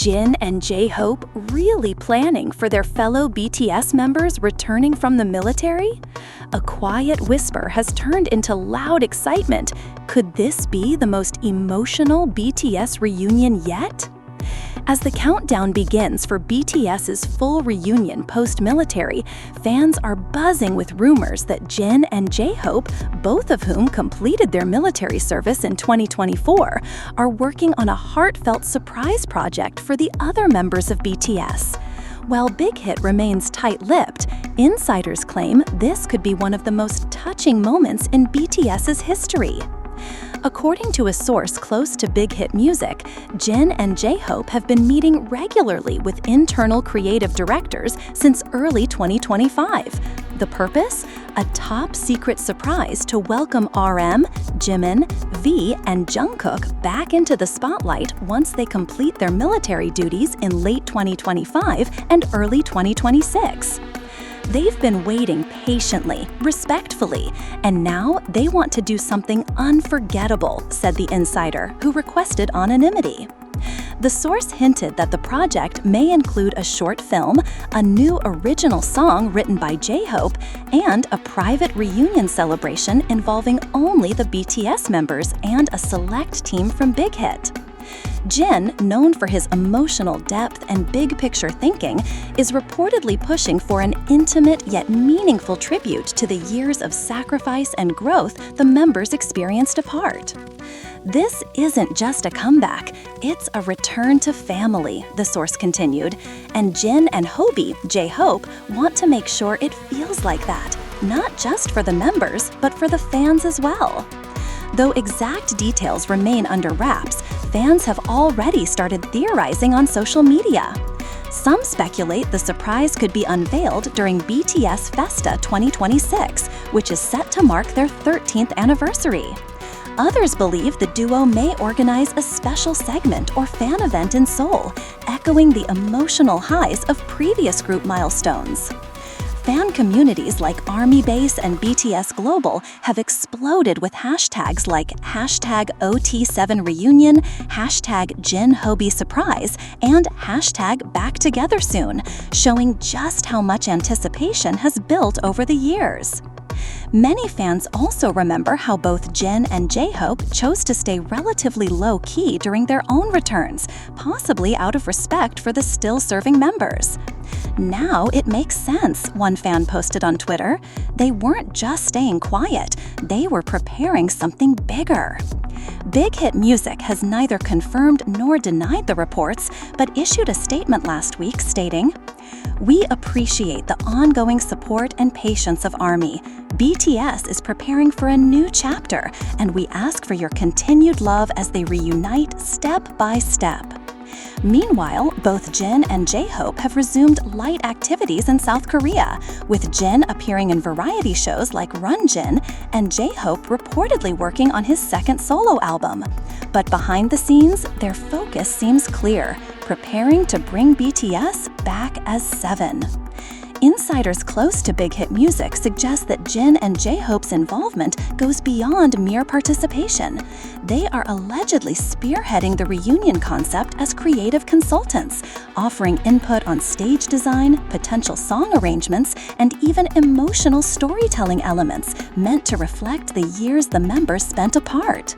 Jin and J-Hope really planning for their fellow BTS members returning from the military? A quiet whisper has turned into loud excitement. Could this be the most emotional BTS reunion yet? As the countdown begins for BTS's full reunion post-military, fans are buzzing with rumors that Jin and J-Hope, both of whom completed their military service in 2024, are working on a heartfelt surprise project for the other members of BTS. While Big Hit remains tight-lipped, insiders claim this could be one of the most touching moments in BTS's history. According to a source close to Big Hit Music, Jin and J-Hope have been meeting regularly with internal creative directors since early 2025. The purpose? A top-secret surprise to welcome RM, Jimin, V, and Jungkook back into the spotlight once they complete their military duties in late 2025 and early 2026. They've been waiting patiently, respectfully, and now they want to do something unforgettable, said the insider, who requested anonymity. The source hinted that the project may include a short film, a new original song written by J-Hope, and a private reunion celebration involving only the BTS members and a select team from Big Hit. Jin, known for his emotional depth and big-picture thinking, is reportedly pushing for an intimate yet meaningful tribute to the years of sacrifice and growth the members experienced apart. This isn't just a comeback, it's a return to family, the source continued, and Jin and Hobie, J-Hope, want to make sure it feels like that, not just for the members, but for the fans as well. Though exact details remain under wraps, fans have already started theorizing on social media. Some speculate the surprise could be unveiled during BTS Festa 2026, which is set to mark their 13th anniversary. Others believe the duo may organize a special segment or fan event in Seoul, echoing the emotional highs of previous group milestones. Fan communities like Army Base and BTS Global have exploded with hashtags like #OT7Reunion, #JinHobieSurprise, and #BackTogetherSoon, showing just how much anticipation has built over the years. Many fans also remember how both Jin and J-Hope chose to stay relatively low-key during their own returns, possibly out of respect for the still-serving members. Now it makes sense, one fan posted on Twitter. They weren't just staying quiet, they were preparing something bigger. Big Hit Music has neither confirmed nor denied the reports, but issued a statement last week stating, "We appreciate the ongoing support and patience of ARMY. BTS is preparing for a new chapter, and we ask for your continued love as they reunite step by step." Meanwhile, both Jin and J-Hope have resumed light activities in South Korea, with Jin appearing in variety shows like Run Jin and J-Hope reportedly working on his second solo album. But behind the scenes, their focus seems clear, preparing to bring BTS back as Seven. Insiders close to Big Hit Music suggest that Jin and J-Hope's involvement goes beyond mere participation. They are allegedly spearheading the reunion concept as creative consultants, offering input on stage design, potential song arrangements, and even emotional storytelling elements meant to reflect the years the members spent apart.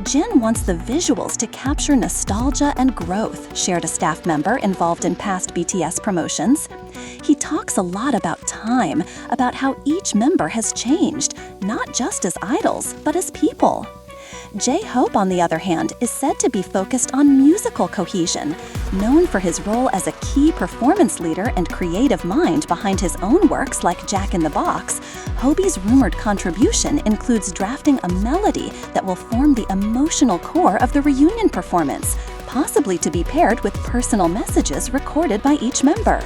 Jin wants the visuals to capture nostalgia and growth, shared a staff member involved in past BTS promotions. He talks a lot about time, about how each member has changed, not just as idols, but as people. J-Hope, on the other hand, is said to be focused on musical cohesion. Known for his role as a key performance leader and creative mind behind his own works like Jack in the Box, Hobie's rumored contribution includes drafting a melody that will form the emotional core of the reunion performance, possibly to be paired with personal messages recorded by each member.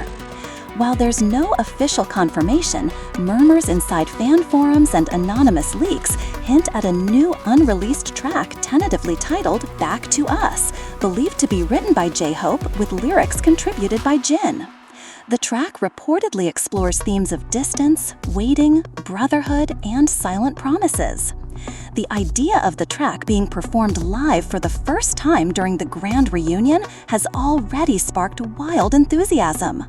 While there's no official confirmation, murmurs inside fan forums and anonymous leaks hint at a new unreleased track tentatively titled Back to Us, believed to be written by J-Hope with lyrics contributed by Jin. The track reportedly explores themes of distance, waiting, brotherhood, and silent promises. The idea of the track being performed live for the first time during the grand reunion has already sparked wild enthusiasm.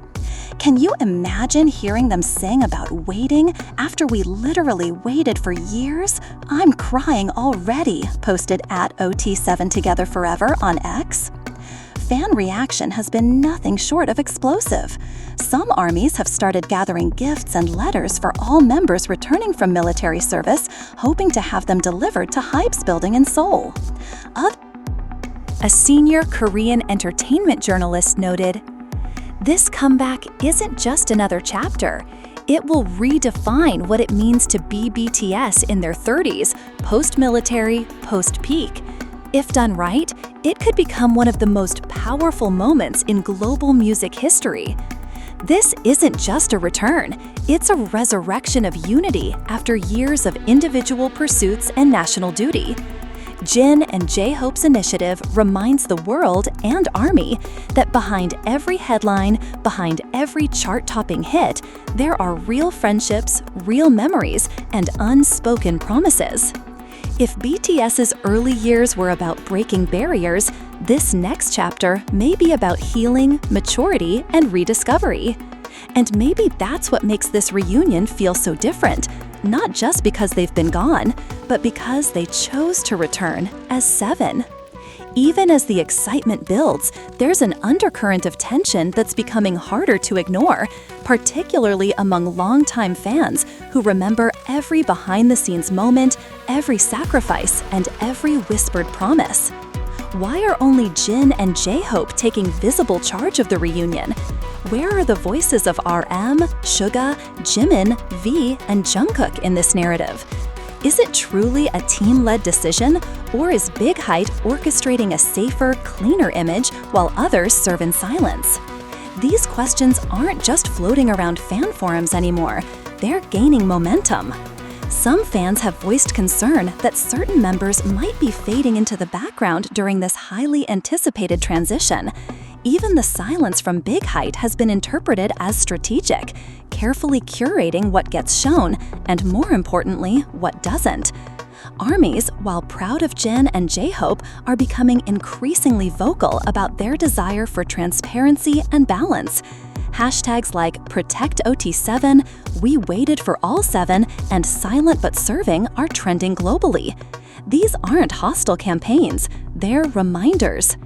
Can you imagine hearing them sing about waiting after we literally waited for years? I'm crying already, posted at OT7TogetherForever on X. Fan reaction has been nothing short of explosive. Some armies have started gathering gifts and letters for all members returning from military service, hoping to have them delivered to Hype's building in Seoul. A senior Korean entertainment journalist noted, "This comeback isn't just another chapter. It will redefine what it means to be BTS in their 30s, post-military, post-peak. If done right, it could become one of the most powerful moments in global music history. This isn't just a return, it's a resurrection of unity after years of individual pursuits and national duty." Jin and J-Hope's initiative reminds the world and ARMY that behind every headline, behind every chart-topping hit, there are real friendships, real memories, and unspoken promises. If BTS's early years were about breaking barriers, this next chapter may be about healing, maturity, and rediscovery. And maybe that's what makes this reunion feel so different, not just because they've been gone, but because they chose to return as Seven. Even as the excitement builds, there's an undercurrent of tension that's becoming harder to ignore, particularly among longtime fans who remember every behind-the-scenes moment, every sacrifice, and every whispered promise. Why are only Jin and J-Hope taking visible charge of the reunion? Where are the voices of RM, Suga, Jimin, V, and Jungkook in this narrative? Is it truly a team-led decision, or is Big Hite orchestrating a safer, cleaner image while others serve in silence? These questions aren't just floating around fan forums anymore, they're gaining momentum. Some fans have voiced concern that certain members might be fading into the background during this highly anticipated transition. Even the silence from Big Hite has been interpreted as strategic, carefully curating what gets shown, and more importantly, what doesn't. ARMYs, while proud of Jin and J-Hope, are becoming increasingly vocal about their desire for transparency and balance. Hashtags like #ProtectOT7, We Waited for All 7, and Silent But Serving are trending globally. These aren't hostile campaigns, they're reminders.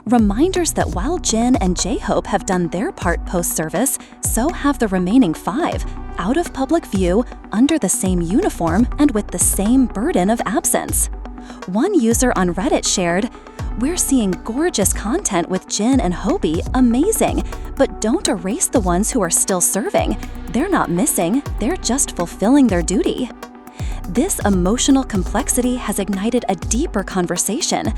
Reminders that while Jin and J-Hope have done their part post-service, so have the remaining 5, out of public view, under the same uniform, and with the same burden of absence. One user on Reddit shared, "We're seeing gorgeous content with Jin and Hobie, amazing, but don't erase the ones who are still serving. They're not missing, they're just fulfilling their duty." This emotional complexity has ignited a deeper conversation.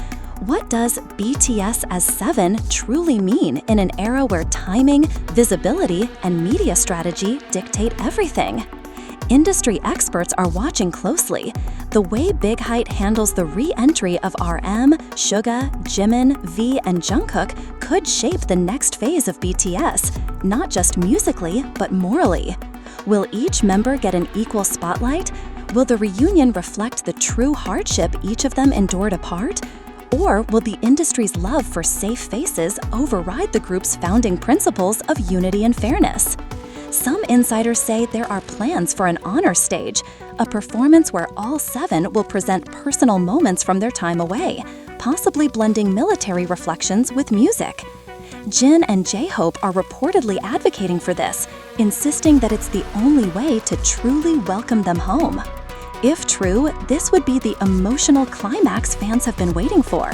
What does BTS as Seven truly mean in an era where timing, visibility, and media strategy dictate everything? Industry experts are watching closely. The way Big Hite handles the re-entry of RM, Suga, Jimin, V, and Jungkook could shape the next phase of BTS, not just musically, but morally. Will each member get an equal spotlight? Will the reunion reflect the true hardship each of them endured apart? Or will the industry's love for safe faces override the group's founding principles of unity and fairness? Some insiders say there are plans for an honor stage, a performance where all 7 will present personal moments from their time away, possibly blending military reflections with music. Jin and J-Hope are reportedly advocating for this, insisting that it's the only way to truly welcome them home. If true, this would be the emotional climax fans have been waiting for.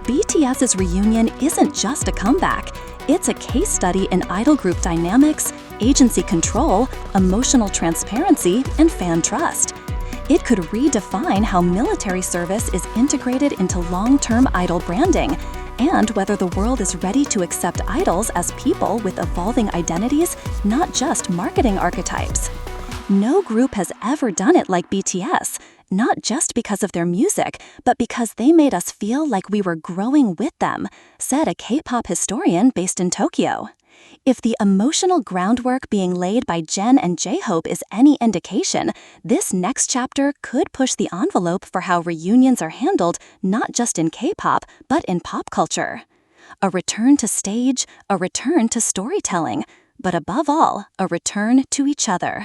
BTS's reunion isn't just a comeback, it's a case study in idol group dynamics, agency control, emotional transparency, and fan trust. It could redefine how military service is integrated into long-term idol branding, and whether the world is ready to accept idols as people with evolving identities, not just marketing archetypes. No group has ever done it like BTS, not just because of their music, but because they made us feel like we were growing with them, said a K-pop historian based in Tokyo. If the emotional groundwork being laid by Jen and J-Hope is any indication, this next chapter could push the envelope for how reunions are handled not just in K-pop, but in pop culture. A return to stage, a return to storytelling, but above all, a return to each other.